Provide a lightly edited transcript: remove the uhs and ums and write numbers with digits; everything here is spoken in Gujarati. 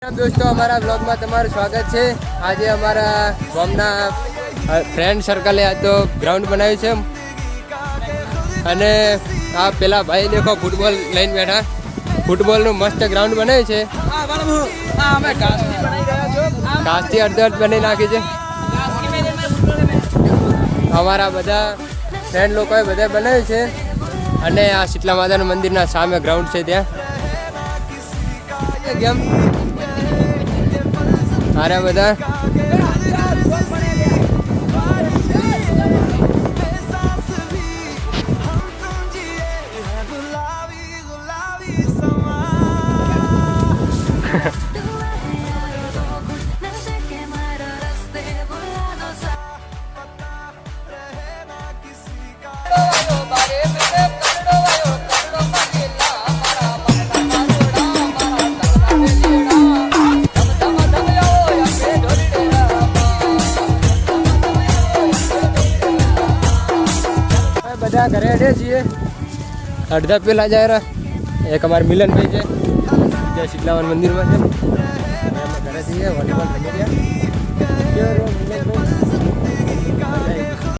दोस्तों हमारा ब्लॉग में तमाરું સ્વાગત છે। આજે અમારા ગામના ફ્રેન્ડ સર્કલે આ તો ગ્રાઉન્ડ બનાવ્યું છે અને આ પેલા ભાઈ દેખો ફૂટબોલ લઈને બેઠા। ફૂટબોલનું મસ્ત ગ્રાઉન્ડ બનાવ્યું છે। ઘાસથી અડધો બનાવી નાખી છે। અમારા બધા ફ્રેન્ડ લોકોએ બધા બનાવ્યું છે અને આ શીતલા માતાના મંદિરના સામે ગ્રાઉન્ડ છે ત્યાં કેમ अरे बता બધા ઘરે અડે છીએ। અડધા પેલા જાય રહ્યા એક અમારે મિલનભાઈ છે જે શીતલાવન મંદિરમાં છે। અમે ઘરે જઈએ વોલીબોલ રમી રહ્યા।